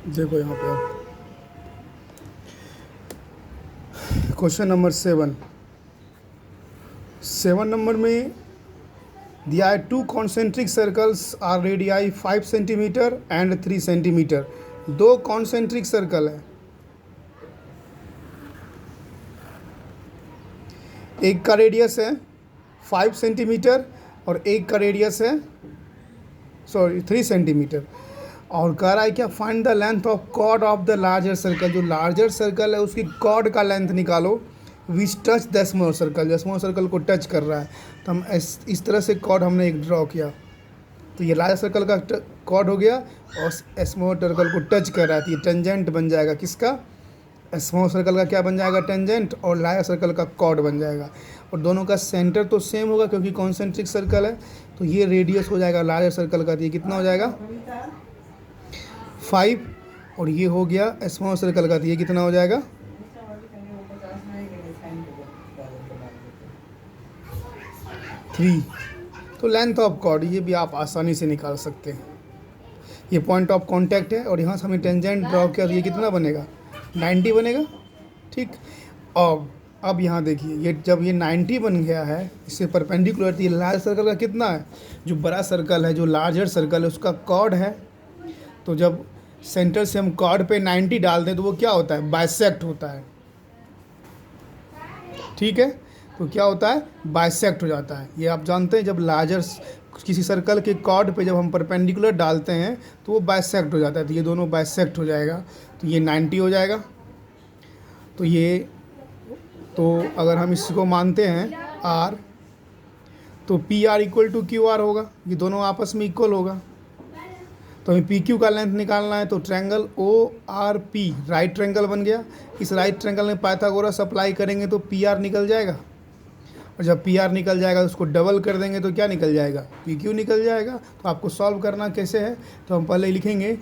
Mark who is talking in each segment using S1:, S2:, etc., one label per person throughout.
S1: देखो यहाँ पे आप क्वेश्चन नंबर 7। 7 नंबर में दिया है 2 concentric circles are radii 5 centimetre and 3 centimetre. 2 concentric circle है, एक का रेडियस है 5 सेंटीमीटर और एक का रेडियस है 3 सेंटीमीटर। और कह रहा है क्या, find the length of chord of the larger circle. जो लार्जर सर्कल है उसकी कॉर्ड का लेंथ निकालो which touch the small circle, जो स्मॉल सर्कल को टच कर रहा है। तो हम इस तरह से कॉर्ड हमने एक ड्रॉ किया, तो ये लार्जर सर्कल का कॉर्ड हो गया और स्मॉल सर्कल को टच कर रहा है, तो ये टेंजेंट बन जाएगा किसका, स्मॉल सर्कल का क्या बन जाएगा, टेंजेंट, और लार्जर सर्कल का कॉर्ड बन जाएगा। और दोनों का सेंटर तो सेम होगा क्योंकि कॉन्सेंट्रिक सर्कल है, तो ये रेडियस हो जाएगा लार्जर सर्कल का, तो ये कितना हो जाएगा 5, और ये हो गया स्मॉल सर्कल का, तो ये कितना हो जाएगा 3। तो लेंथ ऑफ कॉर्ड ये भी आप आसानी से निकाल सकते हैं। ये पॉइंट ऑफ कांटेक्ट है और यहाँ से हमें टेंजेंट ड्रॉ किया, तो ये कितना बनेगा 90 बनेगा। ठीक, अब यहाँ देखिए, ये जब ये 90 बन गया है इससे परपेंडिकुलर, तो ये लार्ज सर्कल का कितना है, जो बड़ा सर्कल है, जो लार्जर सर्कल है उसका कॉर्ड है। तो जब सेंटर से हम कॉर्ड पे 90 डालते हैं तो वो क्या होता है, बाइसेक्ट होता है। ठीक है, तो क्या होता है, बाइसेक्ट हो जाता है। ये आप जानते हैं, जब लार्जर किसी सर्कल के कॉर्ड पे जब हम परपेंडिकुलर डालते हैं तो वो बाइसेक्ट हो जाता है, तो ये दोनों बाइसेक्ट हो जाएगा, तो ये 90 हो जाएगा। तो ये, तो अगर हम इसको मानते हैं आर, तो P R equal to Q R होगा, ये दोनों आपस में इक्वल होगा। तो हमें पी क्यू का लेंथ निकालना है, तो triangle O R P right triangle बन गया। इस राइट ट्रायंगल में पाइथागोरस अप्लाई करेंगे तो पी आर निकल जाएगा, और जब पी आर निकल जाएगा तो उसको डबल कर देंगे तो क्या निकल जाएगा, पी क्यू निकल जाएगा। तो आपको सॉल्व करना कैसे है, तो हम पहले लिखेंगे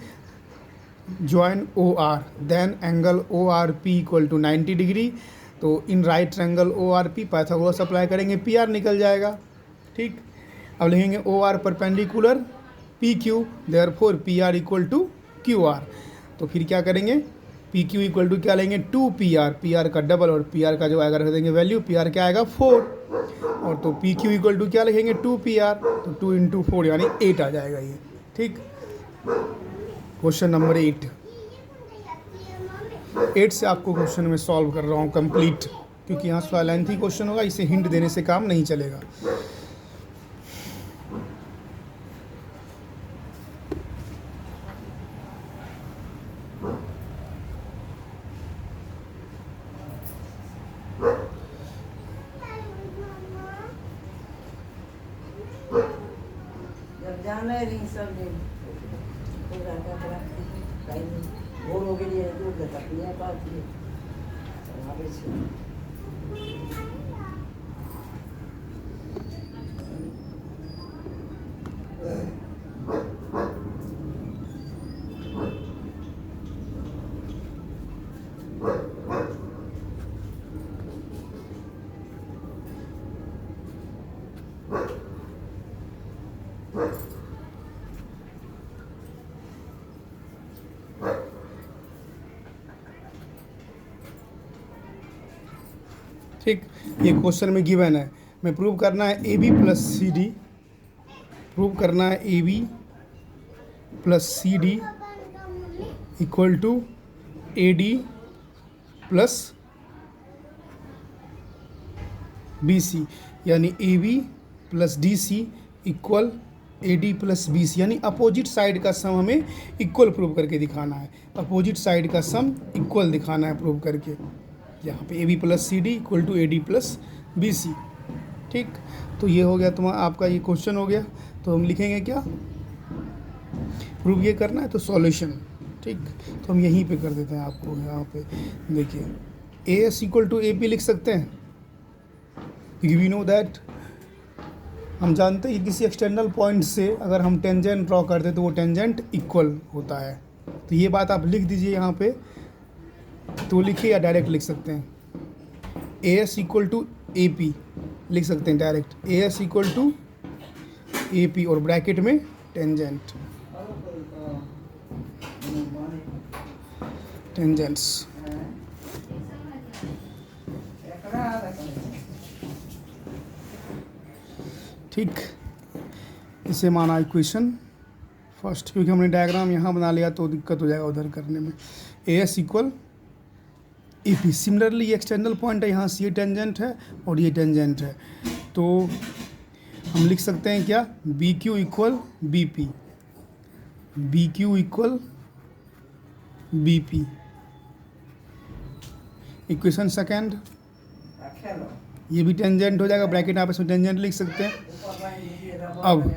S1: join O R, then angle O R P equal to 90 degree. तो in right triangle O R P Pythagoras apply करेंगे, पी आर निकल जाएगा। ठीक, अब लिखेंगे O R perpendicular P Q, therefore P R equal to Q R. तो फिर क्या करेंगे, पी क्यू इक्वल टू क्या लेंगे 2 पी आर का डबल, और पी आर का जो आएगा रख देंगे वैल्यू, पी आर क्या आएगा 4, और तो पी क्यू इक्वल टू क्या लिखेंगे 2 पी आर, तो 2 इंटू 4 यानी 8 आ जाएगा ये। ठीक, क्वेश्चन नंबर 8 से आपको क्वेश्चन में सॉल्व कर रहा हूँ कंप्लीट, क्योंकि यहाँ थोड़ा लेंथी क्वेश्चन होगा, इसे हिंट देने से काम नहीं चलेगा।
S2: जाना है नहीं सब दिन तो जाकर कहीं बोर हो गई है तो तकलीफ पाती है वहाँ पे
S1: ठीक, ये क्वेश्चन में गिवन है, मैं प्रूव करना है A B plus C D, prove करना है A B plus C D equal to A D plus B C, यानी A B plus D C equal A D plus B C, यानी opposite side का सम हमें equal prove करके दिखाना है। Opposite side का सम इक्वल दिखाना है प्रूव करके, यहाँ पे A B plus C D equal to A D plus B C. ठीक, तो ये हो गया तुम्हारा आपका ये क्वेश्चन हो गया। तो हम लिखेंगे क्या, प्रूव ये करना है तो सॉल्यूशन। ठीक, तो हम यहीं पे कर देते हैं आपको, यहाँ पे देखिए A S equal to A P लिख सकते हैं, क्योंकि वी नो दैट, हम जानते हैं कि किसी एक्सटर्नल पॉइंट से अगर हम टेंजेंट ड्रॉ करते हैं तो वो टेंजेंट इक्वल होता है। तो ये बात आप लिख दीजिए यहाँ पे, तो लिखिए या डायरेक्ट लिख सकते हैं, A S equal to A P लिख सकते हैं direct, A S equal to A P और ब्रैकेट में टेंजेंट। टेंजेंट्स। ठीक, इसे माना इक्वेशन फर्स्ट, क्योंकि हमने डायग्राम यहाँ बना लिया तो दिक्कत हो जाएगा उधर करने में। ए S equal A P. Similarly ये एक्सटर्नल पॉइंट है, यहाँ से ये टेंजेंट है और ये टेंजेंट है, तो हम लिख सकते हैं क्या, B Q equal B P, B Q equal B P. Equation second, ये भी टेंजेंट हो जाएगा, ब्रैकेट आप इसमें टेंजेंट लिख सकते हैं। अब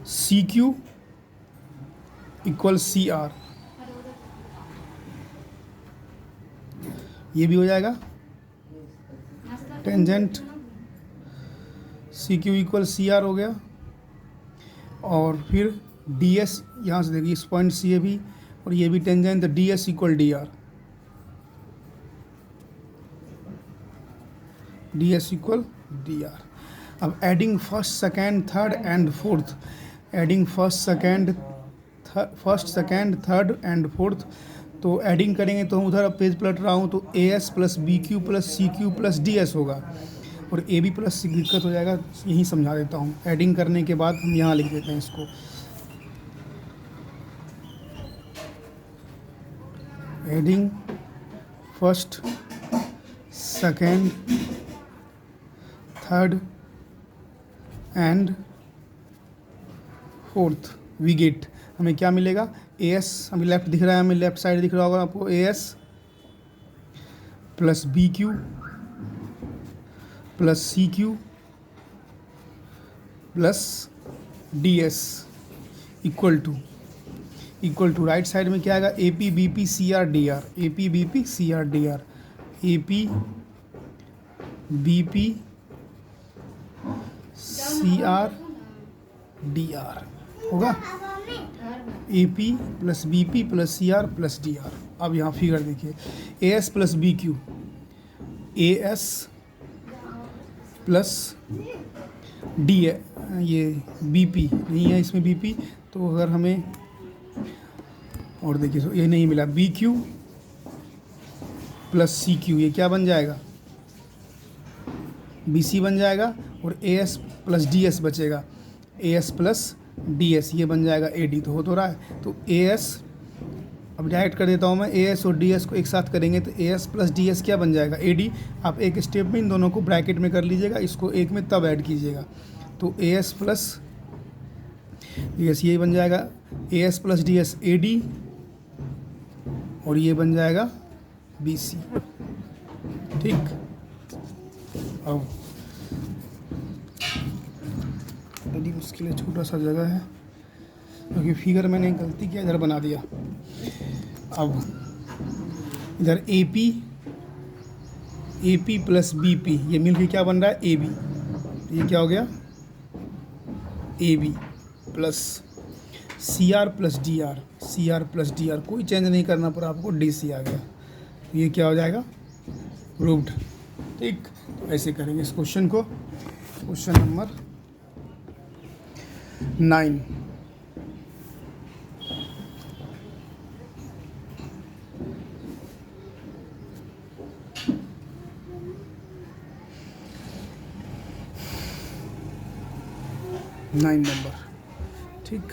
S1: C Q equal C R, ये भी हो जाएगा tangent, C Q equal C R हो गया। और फिर डी एस, यहाँ से देखिए इस पॉइंट से ये भी और ये भी tangent, D S equal D R, D S equal D R. अब adding first second third and fourth, adding first second third and fourth, तो एडिंग करेंगे तो हम उधर अब पेज पलट रहा हूँ, तो A S plus B Q plus C Q plus D S होगा, और ए बी प्लस सी दिक्कत हो जाएगा, यहीं समझा देता हूँ। एडिंग करने के बाद हम यहाँ लिख देते हैं इसको, adding first second third and fourth, we get, हमें क्या मिलेगा, ए एस, हमें लेफ्ट दिख रहा है, हमें लेफ्ट साइड दिख रहा होगा आपको, A S plus B Q plus C Q plus D S equal to right side में क्या आएगा, A P B P C R D R, A P B P C R D R, A P B P C R D R होगा, A P plus B P plus C R plus D R. अब यहाँ figure देखिए, A S plus B Q, A S plus D, ये B P नहीं है इसमें B P, तो अगर हमें और देखिए तो ये नहीं मिला, B Q plus C Q, ये क्या बन जाएगा, बी सी बन जाएगा, और A S plus D S बचेगा, A S plus D S, ये बन जाएगा ए डी, तो हो तो रहा है। तो ए एस, अब डायरेक्ट कर देता हूँ मैं, ए एस और डी एस को एक साथ करेंगे तो A S plus D S क्या बन जाएगा, ए डी। आप एक स्टेप में इन दोनों को ब्रैकेट में कर लीजिएगा, इसको एक में तब ऐड कीजिएगा, तो A S plus D S ये बन जाएगा, ए S plus D S A D, और ये बन जाएगा बी सी। ठीक, अब बड़ी मुश्किल है, छोटा सा जगह है, क्योंकि फिगर मैंने गलती किया, इधर बना दिया। अब इधर A P plus B P, ये मिलके क्या बन रहा है, ए बी, ये क्या हो गया, A B plus C R plus D R, C R plus D R, कोई चेंज नहीं करना पड़ा आपको, डी सी आ गया, तो ये क्या हो जाएगा, प्रूव्ड। ठीक, तो ऐसे करेंगे इस क्वेश्चन को। Question number 9, number. ठीक,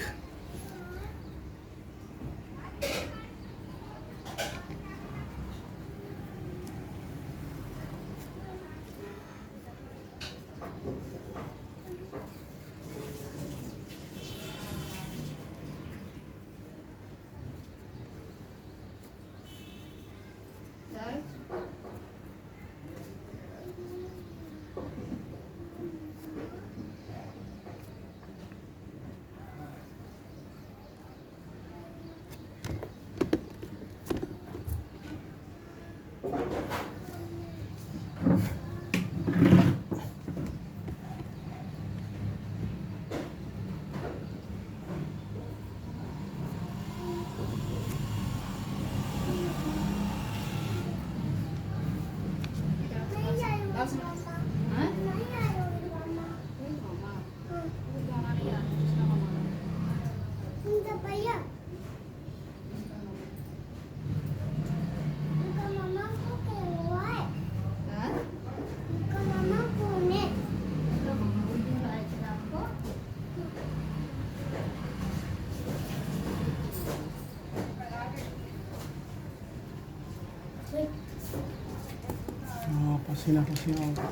S1: पसीना पसीना हो गया।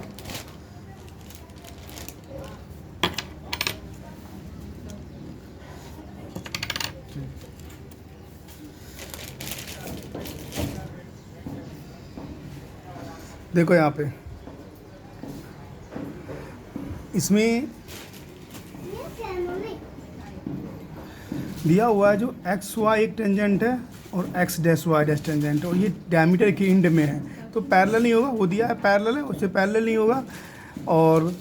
S1: देखो यहाँ पे इसमें दिया हुआ है जो एक्स वाई एक टेंजेंट है और X dash Y dash tangent है, और ये डायमीटर के इंड में है, तो पैरेलल नहीं होगा। वो दिया है पैरेलल है, उससे पैरेलल नहीं होगा। और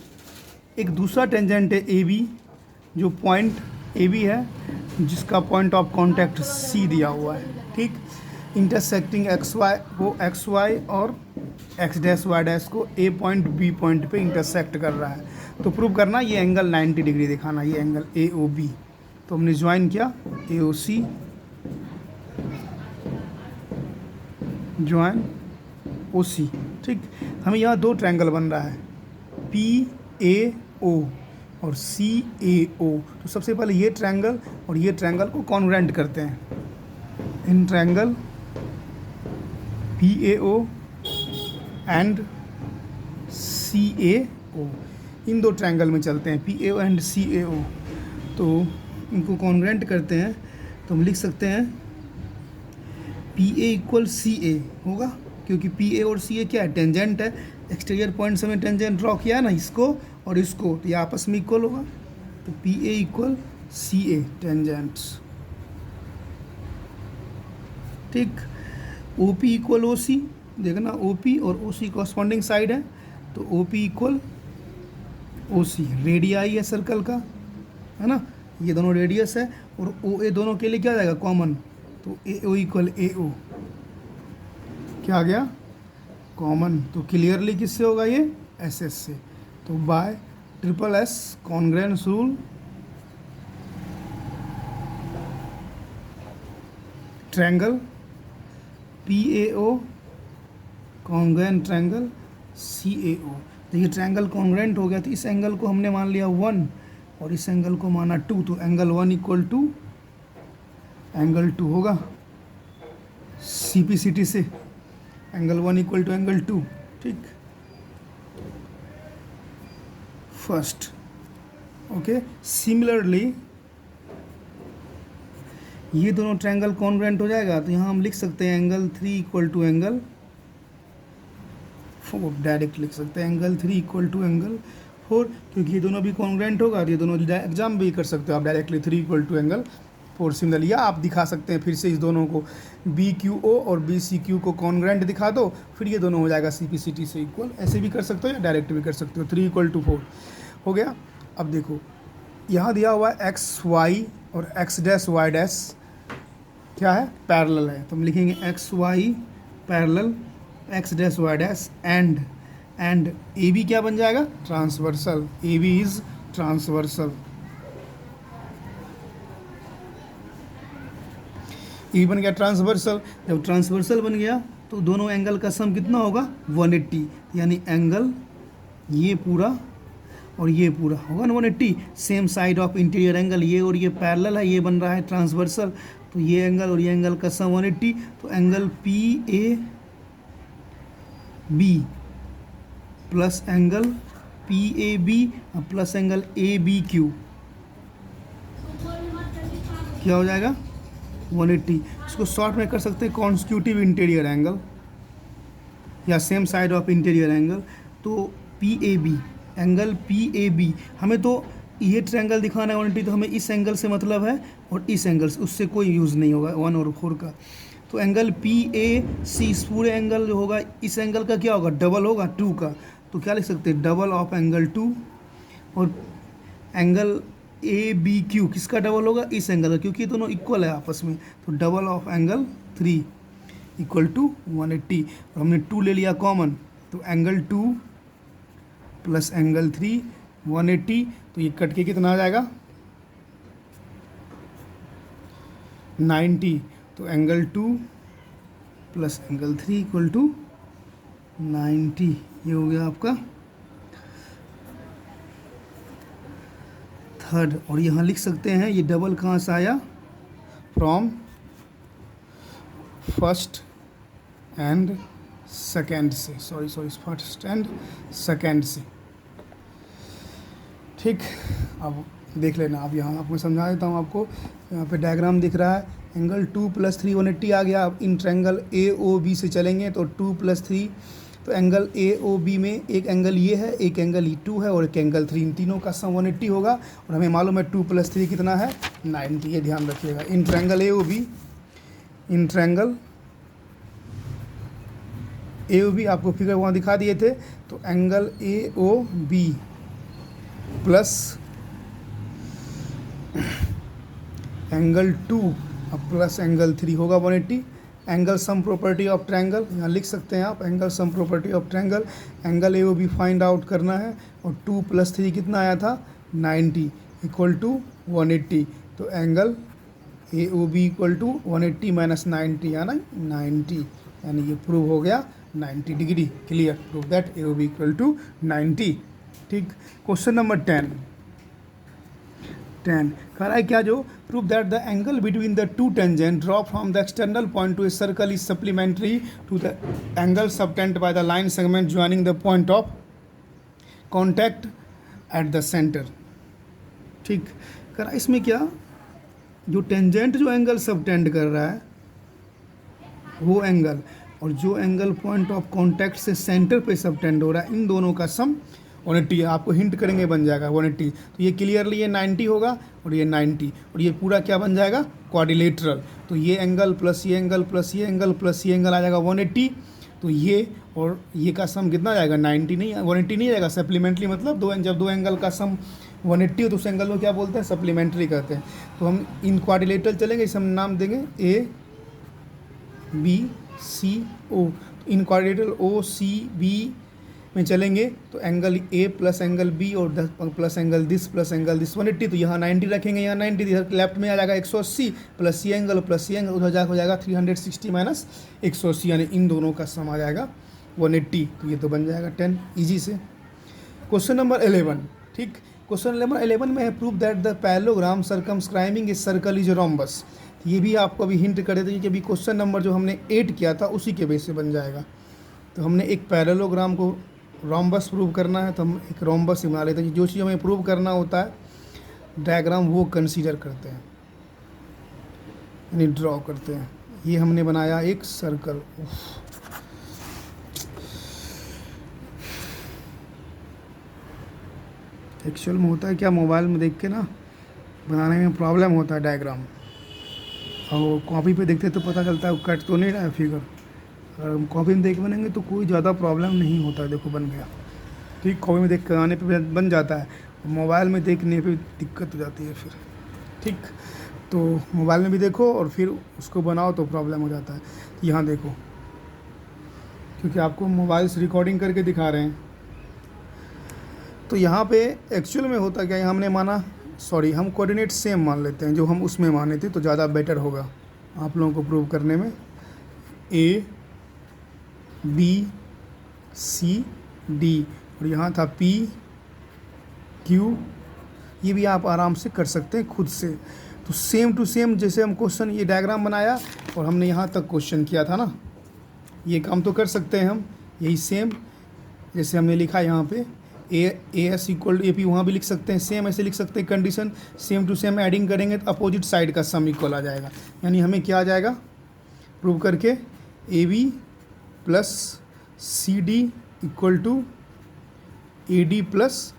S1: एक दूसरा टेंजेंट है ए बी, जो पॉइंट ए बी है, जिसका पॉइंट ऑफ कांटेक्ट सी दिया हुआ है, ठीक। इंटरसेक्टिंग एक्स वाई, वो एक्स वाई और एक्स डैश वाई डैश को ए पॉइंट बी पॉइंट पे इंटरसेक्ट कर रहा है। तो प्रूव करना ये एंगल 90 डिग्री दिखाना, ये एंगल ए ओ बी। तो हमने ज्वाइन किया ए ओ सी, ज्वाइन ओ सी, ठीक। हमें यहाँ दो ट्रायंगल बन रहा है, पी ए ओ और सी ए ओ। तो सबसे पहले ये ट्रायंगल और ये ट्रायंगल को कॉन्ग्रुएंट करते हैं। In triangle P A O and C A O, इन दो ट्रायंगल में चलते हैं, P A O and C A ओ। तो इनको कॉन्ग्रुएंट करते हैं, तो हम लिख सकते हैं पी ए इक्वल सी ए होगा, क्योंकि पी ए और सी ए क्या है, टेंजेंट है। एक्सटीरियर पॉइंट से हमें टेंजेंट ड्रॉ किया है ना, इसको और इसको, तो ये आपस में इक्वल होगा। तो P A equal C A tangents, ठीक। ओ पी इक्वल ओ सी, देखना ओ पी और ओ सी कॉरस्पॉन्डिंग साइड है, तो ओ पी इक्वल ओ सी, रेडियाई है सर्कल का, है ना, ये दोनों रेडियस है। और ओ ए दोनों के लिए क्या आ जाएगा, कॉमन, तो ए ओ इक्वल ए ओ, क्या आ गया, कॉमन। तो क्लियरली किससे होगा ये, एस एस से। तो by triple S congruence rule triangle P A O congruent triangle C A O. देखिए ट्रायंगल कॉन्ग्रुएंट हो गया, तो इस एंगल को हमने मान लिया 1 और इस एंगल को माना 2, तो एंगल 1 इक्वल टू एंगल 2 होगा सी पी सी टी से, एंगल 1 इक्वल टू एंगल 2, ठीक। First, okay. सिमिलरली ये दोनों ट्रायंगल कॉन्ग्रुएंट हो जाएगा, तो यहाँ हम लिख सकते हैं angle 3 equal to angle 4, direct लिख सकते हैं एंगल 3 इक्वल टू एंगल 4, क्योंकि ये दोनों भी कॉन्ग्रुएंट होगा, तो ये दोनों एग्जाम भी कर सकते हो आप directly 3 equal to angle 4 similarly. या आप दिखा सकते हैं फिर से इस दोनों को, बी क्यू ओ और बी सी क्यू को कॉन्ग्रुएंट दिखा दो, फिर ये दोनों हो जाएगा सी पी सी टी से इक्वल। ऐसे भी कर सकते हो या डायरेक्ट भी कर सकते हो। 3 इक्वल टू 4 हो गया। अब देखो यहाँ दिया हुआ है एक्स वाई और एक्स डैश वाई डैश क्या है, पैरेलल है, तो हम लिखेंगे X Y parallel X dash Y dash and A B क्या बन जाएगा, transversal, A B is transversal. A बन गया ट्रांसवर्सल। जब ट्रांसवर्सल बन गया तो दोनों एंगल का सम कितना होगा, 180, यानी एंगल ये पूरा और ये पूरा होगा ना 180। Same side of interior angle, ये और ये पैरेलल है, ये बन रहा है ट्रांसवर्सल, तो ये एंगल और ये एंगल का सम 180। तो angle P A B plus angle P A B plus angle A B Q क्या हो जाएगा, 180। इसको शॉर्ट में कर सकते हैं कॉन्स्टिट्यूटिव इंटीरियर एंगल या same side of interior angle. तो P A B, angle P A B, हमें तो ये ट्रायंगल दिखाना है 180, तो हमें इस एंगल से मतलब है और इस एंगल से, उससे कोई यूज़ नहीं होगा 1 और 4 का। तो एंगल पी ए सी, इस पूरे एंगल जो होगा इस एंगल का क्या होगा, डबल होगा 2 का, तो क्या लिख सकते हैं, डबल ऑफ एंगल 2। और एंगल ए बी क्यू किसका डबल होगा, इस एंगल का, क्योंकि दोनों इक्वल है आपस में, तो double of angle 3 equal to 180। और हमने 2 ले लिया कॉमन, तो एंगल 2 प्लस एंगल 3 180, तो ये कट के कितना आ जाएगा, 90। तो angle 2 plus angle 3 equal to 90, ये हो गया आपका थर्ड। और यहाँ लिख सकते हैं ये डबल कहाँ से आया, फ्रॉम फर्स्ट एंड सेकेंड से, सॉरी फर्स्ट एंड सेकेंड से। ठीक, अब देख लेना। अब यहाँ आपको समझा देता हूँ आपको। यहाँ पे डायग्राम दिख रहा है, एंगल 2 + 3 180 आ गया। अब इन ट्रायंगल ए ओ बी से चलेंगे तो 2 + 3, तो एंगल ए ओ बी में एक एंगल ये है, एक एंगल ई 2 है और एक एंगल 3, इन तीनों का सम 180 होगा। और हमें मालूम है 2 + 3 कितना है, 90। ये ध्यान रखिएगा। In triangle A O B, in triangle A O B आपको फिगर वहाँ दिखा दिए थे। तो angle A O B plus angle 2 अब प्लस एंगल 3 होगा 180। Angle sum property of triangle यहाँ लिख सकते हैं आप, angle sum property of triangle. Angle A O B find out करना है और 2 + 3 कितना आया था, 90 = 180। तो एंगल ए ओ बी = 180 - 90 है ना, 90, यानी ये प्रूव हो गया 90 degree. Clear, prove that A O B = 90। ठीक, क्वेश्चन नंबर 10 कह रहा है क्या, जो prove that the angle between the two tangent draw from the external point to a circle is supplementary to the angle subtended by the line segment joining the point of contact at the centre. ठीक, कह रहा है इसमें क्या, जो tangent जो angle subtend कर रहा है वो एंगल, और जो एंगल पॉइंट ऑफ कॉन्टैक्ट से सेंटर पे सबटेंड हो रहा है, इन दोनों का सम 180 है। आपको हिंट करेंगे बन जाएगा 180। तो ये क्लियरली ये 90 होगा और ये 90, और ये पूरा क्या बन जाएगा, क्वाड्रिलेटरल। तो ये एंगल प्लस ये एंगल प्लस ये एंगल प्लस ये एंगल आ जाएगा 180। तो ये और ये का सम कितना आ जाएगा, 90 नहीं, 180 नहीं आएगा। सप्लीमेंट्री मतलब जब दो एंगल का सम 180 हो तो उस एंगल को क्या बोलते हैं, सप्लीमेंट्री कहते हैं। तो हम इन क्वाड्रिलेटरल चलेंगे, इसे हम नाम देंगे ए बी सी ओ। इन क्वाड्रिलेटरल ओ सी बी में चलेंगे तो angle A plus angle B और plus angle this plus angle this 180। तो यहाँ 90 रखेंगे, यहाँ 90, इधर लेफ्ट में आ जाएगा 180 प्लस ये एंगल प्लस ये एंगल, उधर जाकर हो जाएगा 360 - 180, यानी इन दोनों का सम आ जाएगा 180। तो ये तो बन जाएगा 10 इजी से। Question number 11। ठीक, क्वेश्चन नंबर 11 में है prove that the parallelogram circumscribing A circle is rhombus. ये भी आपको अभी हिंट करे थे कि अभी क्वेश्चन नंबर जो हमने 8 किया था उसी के बेस से बन जाएगा। तो हमने एक पैरेललोग्राम को रोम्बस प्रूव करना है, तो हम एक रोम्बस ही बना लेते हैं। जो चीज़ हमें प्रूव करना होता है डायग्राम वो कंसीडर करते हैं, यानी ड्रॉ करते हैं। ये हमने बनाया एक सर्कल। एक्चुअल में होता है क्या, मोबाइल में देख के ना बनाने में प्रॉब्लम होता है डायग्राम, और कॉपी पे देखते तो पता चलता है कट तो नहीं रहा है फिगर। अगर हम कॉपी में देख बनेंगे तो कोई ज़्यादा प्रॉब्लम नहीं होता है। देखो बन गया। ठीक, कॉपी में देख कर आने पे बन जाता है, मोबाइल में देखने पे दिक्कत हो जाती है फिर। ठीक, तो मोबाइल में भी देखो और फिर उसको बनाओ तो प्रॉब्लम हो जाता है। यहाँ देखो, क्योंकि आपको मोबाइल से रिकॉर्डिंग करके दिखा रहे हैं। तो यहाँ पे एक्चुअल में होता क्या है, हमने माना, सॉरी हम कोऑर्डिनेट सेम मान लेते हैं जो हम उसमें माने थे, तो ज़्यादा बेटर होगा आप लोगों को प्रूव करने में। ए बी सी डी और यहाँ था पी क्यू, ये भी आप आराम से कर सकते हैं खुद से। तो सेम टू सेम जैसे हम क्वेश्चन ये डायग्राम बनाया और हमने यहाँ तक क्वेश्चन किया था ना, ये काम तो कर सकते हैं हम। यही सेम जैसे हमने लिखा यहाँ पे ए एस इक्वल ए पी, वहाँ भी लिख सकते हैं सेम, ऐसे लिख सकते हैं। Condition same to same adding करेंगे तो अपोजिट साइड का सम इक्वल आ जाएगा। यानी हमें क्या आ जाएगा प्रूव करके, A B plus C D equal to A D plus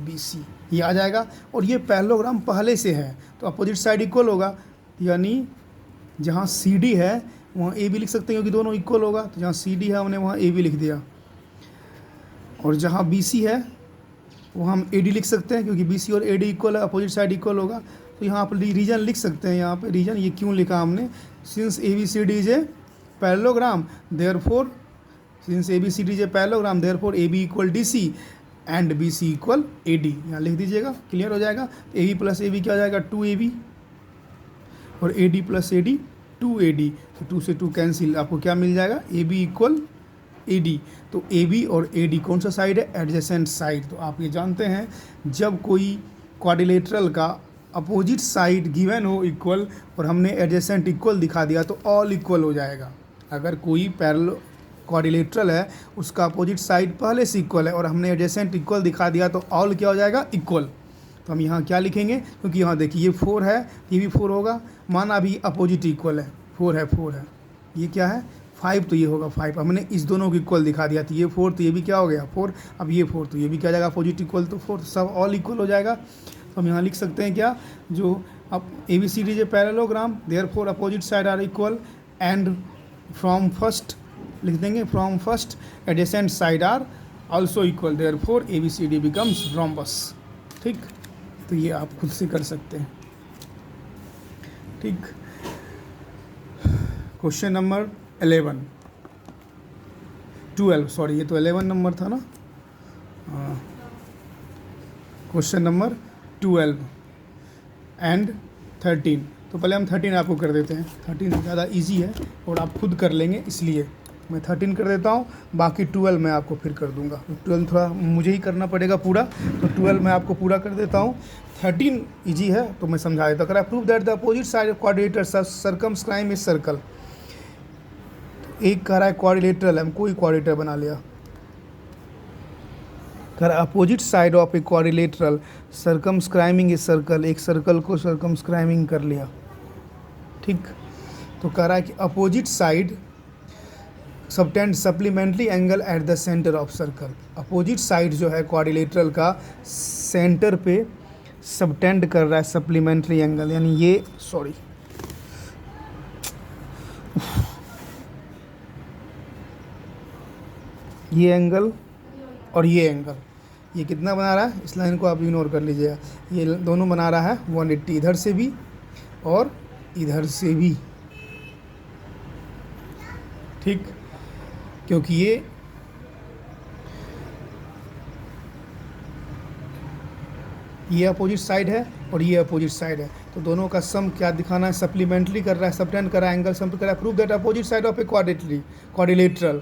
S1: B C, ये आ जाएगा। और ये पैरेललोग्राम पहले से है तो अपोजिट साइड इक्वल होगा, यानी जहाँ सी डी है वहाँ ए भी लिख सकते हैं क्योंकि दोनों इक्वल होगा। तो जहाँ सी डी है हमने वहाँ ए भी लिख दिया, और जहाँ बी सी है वहाँ हम ए डी लिख सकते हैं क्योंकि बी सी और ए डी इक्वल है, अपोजिट साइड इक्वल होगा। तो यहाँ पर रीजन लिख सकते हैं। यहाँ पे रीजन ये क्यों लिखा हमने, since A B C D is a parallelogram therefore, since A B C D is a parallelogram therefore A B equal D C and B C equal A D, यहाँ लिख दीजिएगा, क्लियर हो जाएगा। A B plus A B क्या हो जाएगा 2ab, और A D plus A D 2ad, तो 2 से 2 कैंसिल, आपको क्या मिल जाएगा A B equal A D. तो ए बी और ए डी कौन सा साइड है, एडजेसेंट साइड। तो आप ये जानते हैं जब कोई क्वाड्रिलेटरल का अपोजिट साइड गिवन हो इक्वल और हमने एडजेसेंट इक्वल दिखा दिया तो ऑल इक्वल हो जाएगा। अगर कोई क्वाड्रिलेटरल है उसका अपोजिट साइड पहले से इक्वल है और हमने एडजेसेंट इक्वल दिखा दिया तो ऑल क्या हो जाएगा, इक्वल। तो हम यहाँ क्या लिखेंगे, क्योंकि यहाँ देखिए ये 4 है, ये भी 4 होगा, माना अभी अपोजिट इक्वल है, 4 है, ये क्या है 5, तो ये होगा 5। हमने इस दोनों को इक्वल दिखा दिया, तो ये 4 तो ये भी क्या हो गया 4, अब ये 4 तो ये भी क्या हो जाएगा अपोजिट इक्वल, तो 4 सब ऑल इक्वल हो जाएगा। तो हम यहाँ लिख सकते हैं क्या, जो अब ABCD is a parallelogram, therefore opposite side are equal and from first लिख देंगे, from first adjacent side are also equal, therefore ABCD becomes rhombus. ठीक, तो ये आप खुद से कर सकते हैं। ठीक, क्वेश्चन नंबर 12 सॉरी, ये तो 11 नंबर था ना, क्वेश्चन नंबर 12 एंड 13। तो पहले हम 13 आपको कर देते हैं, 13 ज़्यादा इजी है और आप खुद कर लेंगे, इसलिए मैं 13 कर देता हूँ, बाकी 12 मैं आपको फिर कर दूंगा। 12 थोड़ा मुझे ही करना पड़ेगा पूरा, तो 12 मैं आपको पूरा कर देता हूँ। 13 इजी है तो मैं समझा देता हूँ। Prove that the opposite side of quadrilateral circumscribe a circle. एक कह रहा है क्वाड्रिलेटरल, हम कोई क्वाड्रिलेटर बना लिया, कह रहा है opposite side of a quadrilateral circumscribing a circle, एक सर्कल को सर्कमस्क्राइबिंग कर लिया। ठीक, तो कह रहा है कि opposite side subtend supplementary angle eight the centre of circle. Opposite side जो है क्वाड्रिलेटरल का सेंटर पे सबटेंड कर रहा है सप्लीमेंट्री एंगल, यानी ये सॉरी ये एंगल और ये एंगल, ये कितना बना रहा है, इस लाइन को आप इग्नोर कर लीजिएगा, ये दोनों बना रहा है 180, इधर से भी और इधर से भी। ठीक, क्योंकि ये अपोजिट साइड है और ये अपोजिट साइड है, तो दोनों का सम क्या दिखाना है, सप्लीमेंट्री कर रहा है, सबटेंड कर रहा है, एंगल सम कर रहा है। Prove that opposite side of a quadrilateral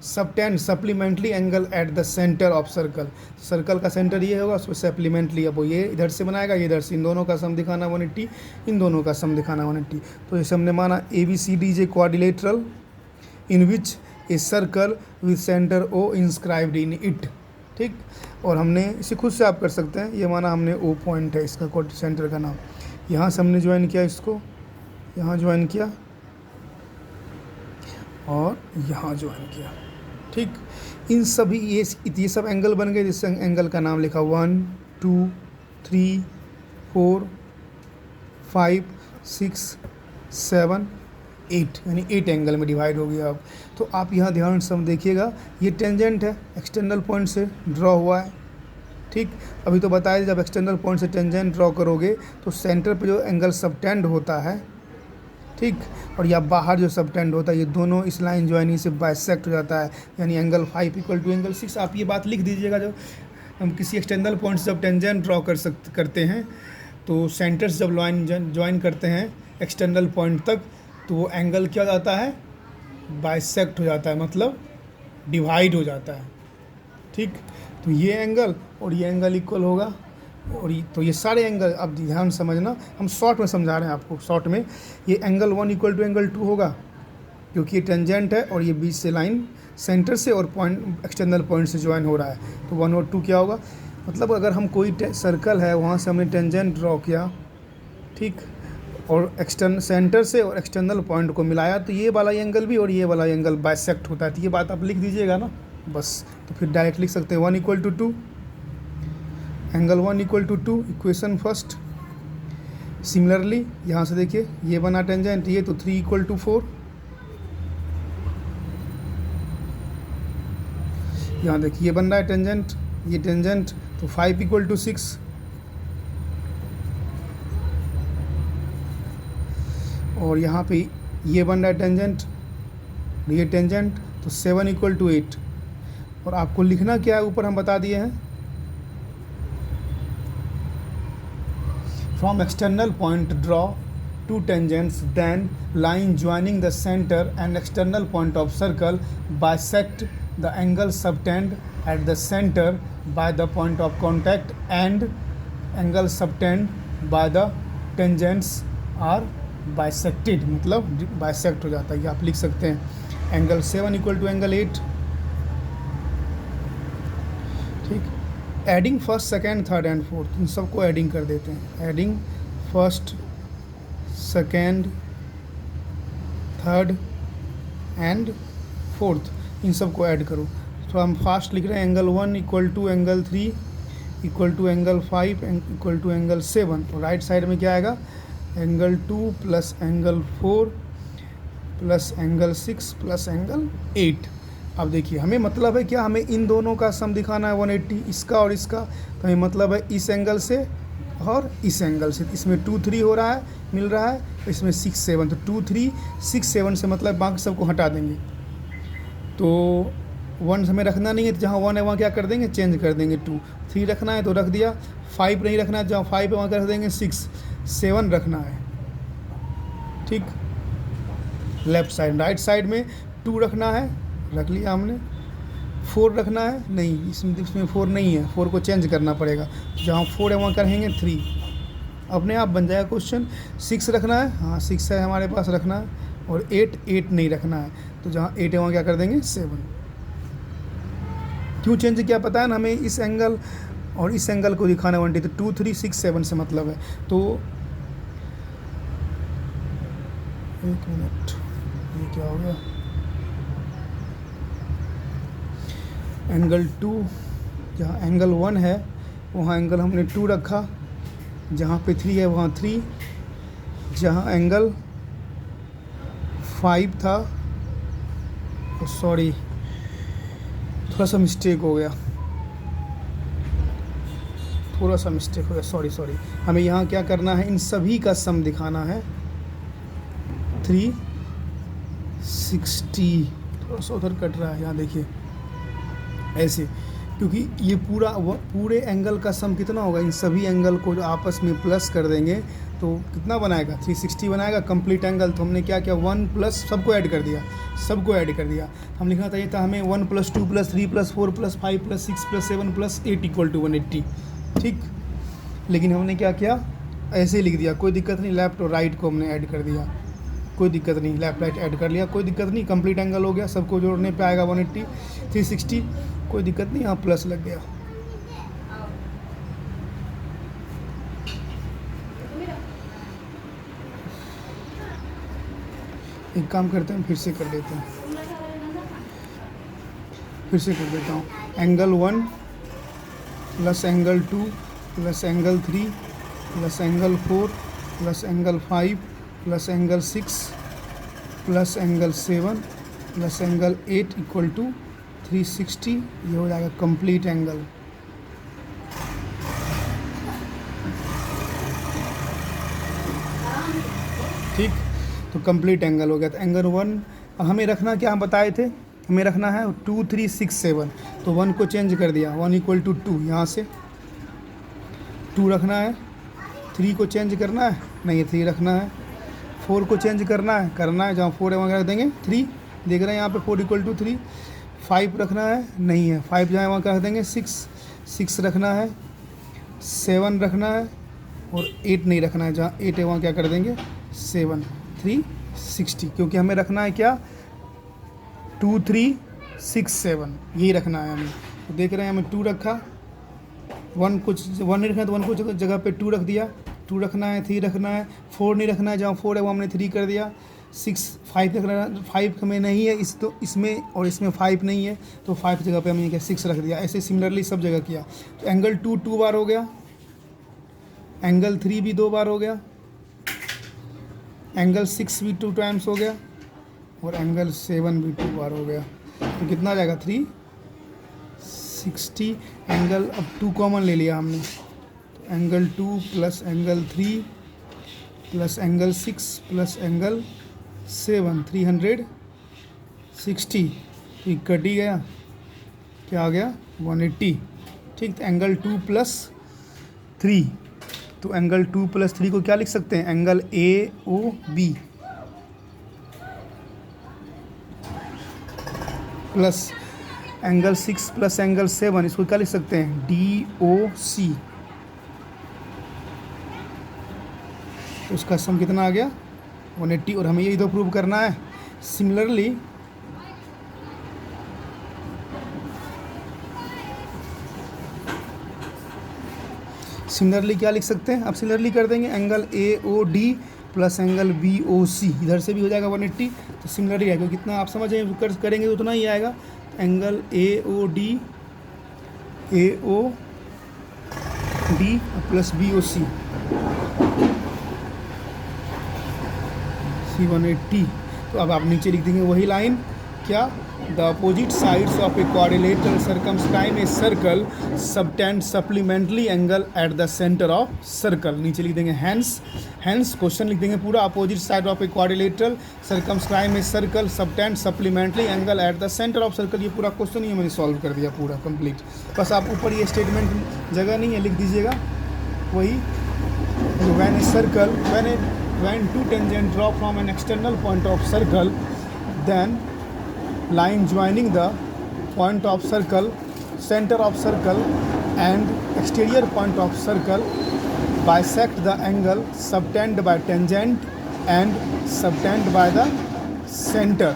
S1: subtend supplementary angle eight the centre of circle. Circle का सेंटर ये होगा, उसमें सप्लीमेंट्री, अब वो ये इधर से बनाएगा, ये इधर से, इन दोनों का सम दिखाना 180, इन दोनों का सम दिखाना 180। तो जैसे हमने माना ABCD is a quadrilateral in which a circle with centre O inscribed in it. ठीक, और हमने इसे खुद से आप कर सकते हैं, ये माना हमने O पॉइंट है इसका सेंटर का नाम, यहाँ से हमने ज्वाइन किया, इसको यहाँ ज्वाइन किया और यहाँ ज्वाइन किया। ठीक, इन सभी ये सब एंगल बन गए, जिस एंगल का नाम लिखा 1 2 3 4 5 6 7 8, यानी 8 एंगल में डिवाइड हो गया। अब तो आप यहाँ ध्यान से देखिएगा, ये टेंजेंट है, एक्सटर्नल पॉइंट से ड्रॉ हुआ है। ठीक, अभी तो बताया जब एक्सटर्नल पॉइंट से टेंजेंट ड्रॉ करोगे तो सेंटर पे जो एंगल सबटेंड होता है, ठीक, और या बाहर जो सबटेंड होता है, ये दोनों इस लाइन ज्वाइनिंग से बाइसेक्ट हो जाता है, यानी एंगल 5 = एंगल 6। आप ये बात लिख दीजिएगा, जब हम किसी एक्सटर्नल पॉइंट से जब टेंजेंट ड्रॉ करते हैं तो सेंटर्स जब लाइन ज्वाइन करते हैं एक्सटर्नल पॉइंट तक, तो वो एंगल क्या हो जाता है, बाइसेक्ट हो जाता है, मतलब डिवाइड हो जाता है। ठीक, तो ये एंगल और ये एंगल इक्वल होगा, और तो ये सारे एंगल अब ध्यान समझना, हम शॉर्ट में समझा रहे हैं आपको, शॉर्ट में ये एंगल 1 = एंगल 2 होगा, क्योंकि ये टेंजेंट है और ये बीच से लाइन सेंटर से और पॉइंट एक्सटर्नल पॉइंट से ज्वाइन हो रहा है, तो 1 और 2 क्या होगा, मतलब अगर हम कोई सर्कल है वहाँ से हमने टेंजेंट ड्रॉ किया, ठीक, और सेंटर से और एक्सटर्नल पॉइंट को मिलाया, तो ये वाला एंगल भी और ये वाला एंगल बाइसेक्ट होता है। तो ये बात आप लिख दीजिएगा ना, बस, तो फिर डायरेक्ट लिख सकते हैं 1 = 2, एंगल 1 = 2, इक्वेशन फर्स्ट। सिमिलरली यहाँ से देखिए ये बना टेंजेंट, ये तो 3 = 4, यहाँ देखिए ये बन रहा है टेंजेंट, ये टेंजेंट, तो 5 = 6, और यहाँ पे ये बन रहा है टेंजेंट, ये टेंजेंट, तो 7 = 8। और आपको लिखना क्या है, ऊपर हम बता दिए हैं, from external point draw 2 tangents, then line joining the center and external point of circle bisect the angle subtend at the center by the point of contact, and angle subtend by the tangents are bisected, मतलब bisect हो जाता है, ये आप लिख सकते हैं। Angle 7 equal to angle 8। ठीक, adding first second third and fourth, इन सबको एडिंग कर देते हैं। Adding first second third and fourth, इन सबको ऐड करो। तो हम फास्ट लिख रहे हैं angle 1 equal to angle 3 equal to angle 5 equal to angle 7। तो राइट साइड में क्या आएगा, angle 2 plus angle 4 plus angle 6 plus angle 8। अब देखिए हमें मतलब है क्या, हमें इन दोनों का सम दिखाना है 180, इसका और इसका। तो हमें मतलब है इस एंगल से और इस एंगल से। इसमें 2 3 हो रहा है, मिल रहा है, इसमें 6 7। तो 2 3 6 7 से मतलब बाकी सबको हटा देंगे। तो 1 हमें रखना नहीं है, तो जहाँ 1 है वहाँ क्या कर देंगे, चेंज कर देंगे 2। 3 रखना है तो रख दिया, 5 नहीं रखना है, जहाँ 5 है वहाँ क्या रख देंगे 6। 7 रखना है। ठीक, लेफ्ट साइड। राइट साइड में 2 रखना है, रख लिया हमने। 4 रखना है, नहीं, इसमें 4 नहीं है, 4 को चेंज करना पड़ेगा। जहाँ 4 है वहाँ करेंगे 3, अपने आप बन जाएगा क्वेश्चन। 6 रखना है, हाँ 6 है हमारे पास रखना है। और 8 नहीं रखना है, तो जहाँ 8 है वहाँ क्या कर देंगे 7। क्यों चेंज किया पता है ना, हमें इस एंगल और इस एंगल को दिखाना है 180। तो 2 3 6 7 से मतलब है। तो एक मिनट, ये क्या हो गया, एंगल 2, जहाँ एंगल 1 है वहाँ एंगल हमने 2 रखा, जहाँ पे 3 है वहाँ 3, जहाँ एंगल 5 था, सॉरी थोड़ा सा मिस्टेक हो गया, सॉरी। हमें यहाँ क्या करना है, इन सभी का सम दिखाना है 360। थोड़ा सा उधर कट रहा है, यहाँ देखिए ऐसे, क्योंकि ये पूरे एंगल का सम कितना होगा, इन सभी एंगल को जो आपस में प्लस कर देंगे तो कितना बनाएगा, 360 बनाएगा कंप्लीट एंगल। तो हमने क्या किया, 1 प्लस सबको ऐड कर दिया, हम लिखना चाहिए था हमें 1 plus 2 plus 3 plus 4 plus 5 plus 6 plus 7 plus 8 equal to 180। ठीक, लेकिन हमने क्या किया, ऐसे ही लिख दिया, कोई दिक्कत नहीं। लेफ्ट और राइट को हमने ऐड कर दिया, कोई दिक्कत नहीं, लेफ्ट राइट ऐड कर लिया, कोई दिक्कत नहीं। कंप्लीट एंगल हो गया, सबको जोड़ने पे आएगा 180। 360, कोई दिक्कत नहीं, यहाँ प्लस लग गया। एक काम करते हैं, फिर से कर देता हूँ। Angle 1 plus angle 2 plus angle 3 plus angle 4 plus angle 5 plus angle 6 plus angle 7 plus angle 8 equal to 360। ये हो जाएगा कंप्लीट एंगल। ठीक, तो कंप्लीट एंगल हो गया। तो एंगल 1 हमें रखना क्या, हम बताए थे, हमें रखना है 2 3 6 7। तो 1 को चेंज कर दिया, 1 इक्वल टू 2, यहाँ से 2 रखना है। 3 को चेंज करना है, नहीं 3 रखना है। 4 को चेंज करना है, जहाँ 4 है वहाँ रख देंगे 3, देख रहे हैं यहाँ पे 4 इक्वल टू 3। 5 रखना है, नहीं है, 5 जहाँ वहाँ रख देंगे 6 रखना है। 7 रखना है और 8 नहीं रखना है, जहाँ 8 है वहाँ क्या कर देंगे 7। 360, क्योंकि हमें रखना है क्या, 2 3 6 7, यही रखना है हमें। तो देख रहे हैं हमें 2 रखा, 1 नहीं रखना, तो 1 को जगह पे 2 रख दिया। 2 रखना है, 3 रखना है, 4 नहीं रखना है, जहाँ 4 है वो हमने 3 कर दिया। 5 रखना है, 5 हमें नहीं है, तो इसमें और इसमें 5 नहीं है, तो 5 जगह पे हमने क्या 6 रख दिया। ऐसे सिमिलरली सब जगह किया। तो एंगल 2 बार हो गया, एंगल 3 भी 2 बार हो गया, एंगल 6 भी 2 टाइम्स हो गया, और एंगल 7 भी 2 बार हो गया। तो कितना आ जाएगा 360। एंगल अब 2 कॉमन ले लिया हमने, तो angle 2 plus angle 3 plus angle 6 plus angle 7, 360। ठीक, कट ही गया, क्या आ गया 180। ठीक, तो एंगल 2 प्लस 3, तो एंगल 2 प्लस 3 को क्या लिख सकते हैं, angle AOB plus angle 6 plus angle 7, इसको क्या लिख सकते हैं, DOC। तो उसका सम कितना आ गया 180, और हमें ये तो प्रूव करना है। सिमिलरली सिमिलरली क्या लिख सकते हैं, अब सिमिलरली कर देंगे angle A O D plus angle B O C, इधर से भी हो जाएगा 180, तो सिमिलरली आएगा, कितना आप समझ करेंगे तो उतना ही आएगा, angle A O D plus B O C 180। तो अब आप नीचे लिख देंगे वही लाइन, क्या, the opposite sides of a quadrilateral circumscribe a circle subtend supplementary angle eight the centre of circle, नीचे लिख देंगे हैंस क्वेश्चन लिख देंगे पूरा, opposite side of a quadrilateral circumscribe a circle subtend supplementary angle eight the centre of circle, ये पूरा question ही मैंने solve कर दिया पूरा कंप्लीट। बस आप ऊपर ये स्टेटमेंट जगह नहीं है लिख दीजिएगा वही, when two tangents draw from an external point of circle, then line joining the point of circle, center of circle and exterior point of circle bisect the angle subtend by tangent and subtend by the center.